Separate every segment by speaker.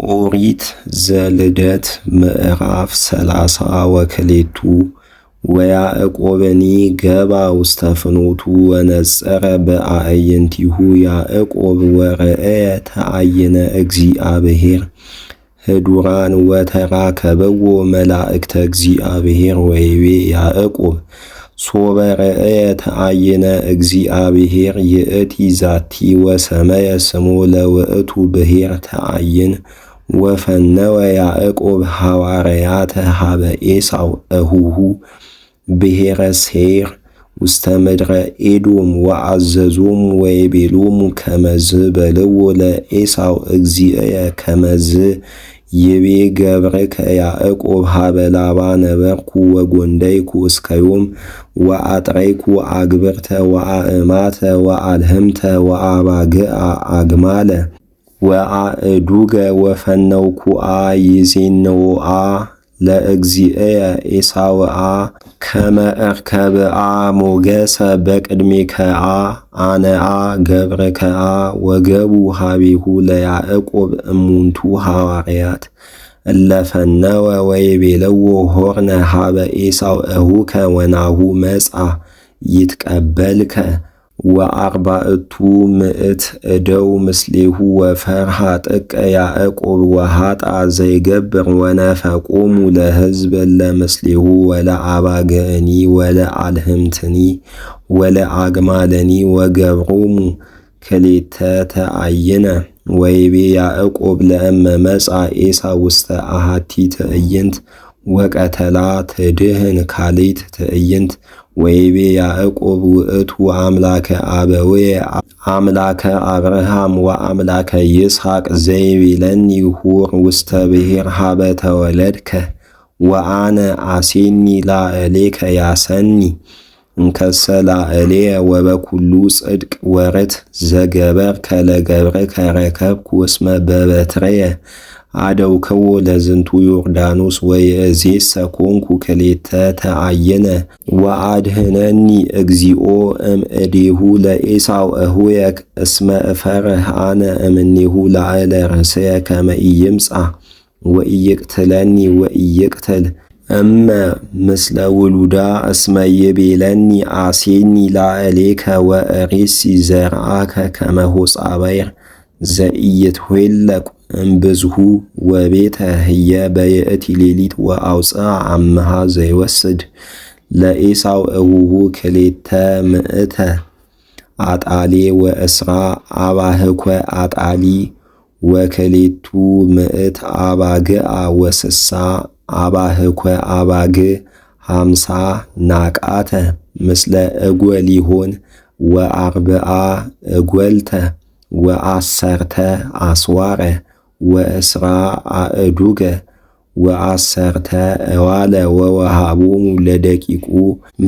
Speaker 1: ኦሪት ዘልደት ምዕራፍ 32 ወያዕቆብኒ ገባ ውስተ ፍኖቱ ወነጸረ በአዕይንቲሁ ያዕቆብ ወረአየ ተአይነ እግዚአብሔር ህዱራን ወተራከበዎ መላእክተ እግዚአብሔር ወይቤ ያዕቆብ ሶበ ረአየ ተአይነ እግዚአብሔር ይእቲ ዛቲ ወሰመየ ስሞ ለውእቱ ብሔር ተአይን ወፈነወ ያዕቆብ ሐዋርያተ ሀበ ኤሳው እሁሁ ብሔረ ሴይር ውስተ ምድረ ኤዶም ወአዘዞሙ ወይቤሎሙ ከመዝ በልዎ ለኤሳው እግዚእየ ከመዝ ይቤ ገብርከ ያዕቆብ ሀበ ላባ ነበርኩ ወጎንደይኩ እስከዮም ወአጥረይኩ አግብርተ ወአእማተ ወአልህምተ ወአባግአ አግማለ ወአእዱገ ወፈነውኩአ ይዜንዎአ ለእግዚእየ ኤሳውአ ከመ እርከብአ ሞገሰ በቅድሜከአ አነአ ገብርከአ ወገቡ ሀቤሁ ለያዕቆብ እሙንቱ ሐዋርያት እለፈነወ ወይቤለዎ ሆርነ ሀበ ኤሳው እሁከ ወናሁ መጻ ይትቀበልከ ወአርባዕቱ ምዕት እደው ምስሌሁ ወፈርሃ ጥቀ ያዕቆብ ወሃጣ ዘይገብር ወነፈቆሙ ለሕዝብ ለምስሌሁ ወለአባግዕኒ ወለአልህምትኒ ወለአግማለኒ ወገብሮሙ ክሌተ ተአይነ ወይቤ ያዕቆብ ለእመ መጻ ኤሳው ውስተ አሐቲ ትዕይንት ወቀተላ ትድህን ካልእት ትዕይንት ወይቤ ያዕቆብ ውእቱ አምላከ አበውየ አምላከ አብርሃም ወአምላከ ይስሐቅ ዘይቤለኒ ሁር ውስተ ብሔር ሀበ ተወለድከ ወአነ አሴኒ ላዕሌከ ያሰኒ እንከሰ ላዕሌየ ወበኩሉ ጽድቅ ወርት ዘገበርከ ለገብርከ ረከብኩ እስመ በበትረየ አደውከዎ ለዝንቱ ዮርዳኖስ ወይእዜሰ ኮንኩ ክሌተ ተአይነ ወአድህነኒ እግዚኦ እምእዴሁ ለኤሳው እሁየ እስመ እፈርህ አነ እምኔሁ ላዕለ ርእስየ ከመ ኢይምጻ ወኢይቅትለኒ ወኢይቅትል እመ ምስለ ውሉዳ እስመ ይቤለኒ አሴኒ ላዕሌከ ወእሬሲ ዘርአከ ከመ ሆጻ ባሕር ዘኢይትኄለቁ እምብዝሁ ወቤተ ህየ በይእቲ ሌሊት ወአውፅአ አምሃ ዘይወስድ ለኤሳው እሁሁ ክሌተ ምዕተ አጣሊ ወእስራ አባህኮ አጣሊ ወክሌቱ ምዕት አባግአ ወስሳ አባህኮ አባግ 50 ናቃተ ምስለ እጐሊሆን ወአርብዓ እጐልተ ወአሰርተ አስዋረ ወእስራ አእዱገ ወአሰርተ እዋለ ወወሃቦሙ ለደቂቁ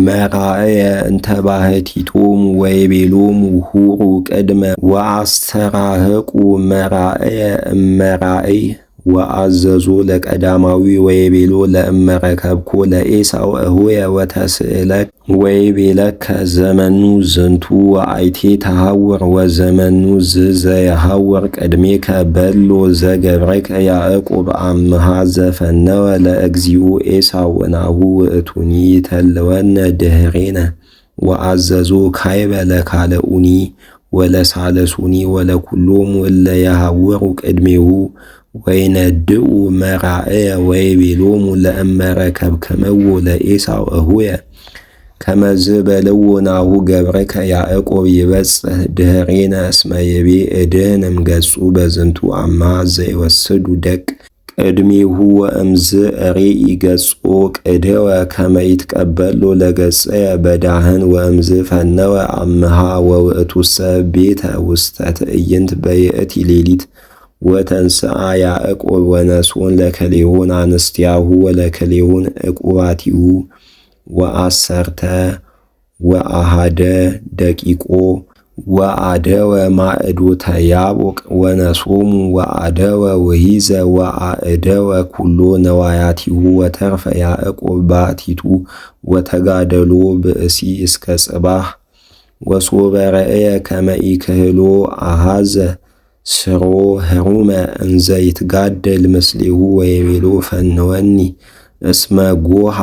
Speaker 1: መራእየ እንተ ባሕቲቶሙ ወይቤሎሙ ሁሩ ቅድመ ወአስተራህቁ መራእየ እመራእይ ወአዘዞ ለቀዳማዊ ወይቤሎ ለእመረከብኮ ለኤሳው እሁየ ወተስእለክ ወይቤለከ ዘመኑ ዝንቱ ወአይቴ ተሐውር ወዘመኑ ዘየሐውር ቅድሜከ በሎ ዘገብረከ ያዕቆብ አምሃ ዘፈነወ ለእግዚኡ ኤሳው ናሁ ውእቱኒ ተልወነ ድኅሬነ ወአዘዞ ካይበ ለካልኡኒ ወለሳልሱኒ ወለኩሎሙ እለ የሐውሩ ቅድሜሁ ወይነድኡ መራእየ ወይቤሎሙ ለእመረከብክምዎ ለኤሳው እሁየ ከመዝ በልዎ ናሁ ገብርከ ያዕቆብ ይበጽሕ ድኅሬነ እስመ ይቤ እድህንም ገጹ በዝንቱ አምሃ ዘይወስዱ ደቅ ቅድሜሁ ወእምዝ ሬኢ ገጾ ቅድወ ከመ ይትቀበሎ ለገጸየ በዳህን ወእምዝ ፈነወ አምሃ ወውእቱሰ ቤተ ውስተ ትዕይንት በይእቲ ሌሊት ወተንስአ ያዕቆብ ወነሶን ለከሌሆን አንስቲያሁ ወለከሌሆን ዕቁባቲሁ ወአሰርተ ወአሃደ ደቂቆ ወአደወ ማዕዶተ ያቦቅ ወነሶሙ ወአደወ ወሂዘ ወአእደወ ኩሎ ነዋያቲሁ ወተርፈ ያዕቆብ ባሕቲቱ ወተጋደሎ ብእሲ እስከ ጽባህ ወሶበ ረአየ ከመ ኢክህሎ አሃዘ ስሮ ህሩመ እንዘ ይትጋደል ምስሌሁ ወይቤሎ ፈንወኒ እስመ ጎሃ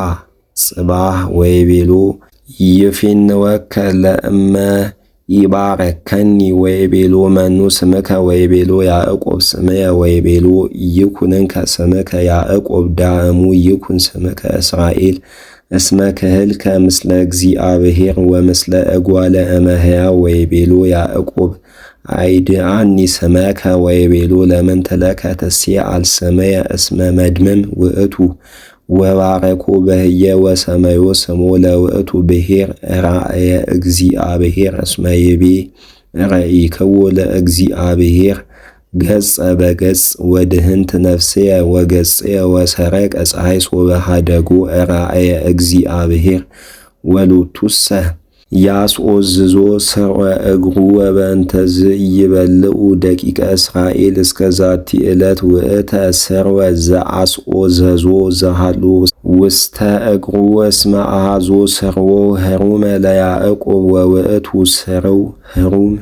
Speaker 1: ጽባህ ወይቤሎ ይፌንወከ ለእመ ይባረከኒ ወይቤሎ መኑ ስምከ ወይቤሎ ያዕቆብ ስምየ ወይቤሎ ይኩንከ ስምከ ያዕቆብ ዳእሙ ይኩን ስምከ እስራኤል እስመ ክህልከ ምስለ እግዚአብሔር ወምስለ እጓለ እመሕያው ወይቤሎ ያዕቆብ አይድአኒ ስመከ ወይቤሎ ለምንተ ለከ ትሴአል ስምየ እስመ መድምም ውእቱ ወባረኮ በህየ ወሰመዮ ስሞ ለውእቱ ብሔር ራእየ እግዚአብሔር እስመ ይቤ ረኢክዎ ለእግዚአብሔር ገጸ በገጽ ወድህንት ነፍስየ ወገጽየ ወሰረቀ ፀሐይ ሶበ ኀደጎ ራእየ እግዚአብሔር ወሎቱሰ ያስኦዝዞ ስርወ እግሩ ወበእንተዝ ይበልዑ ደቂቀ እስራኤል እስከ ዛቲ ዕለት ውእተ ስርወ ዘአስኦዘዞ ዘሃሎ ውስተ እግሩ እስመ አኀዞ ስርወ ህሩመ ለያዕቆብ ወውእቱ ስርው ህሩም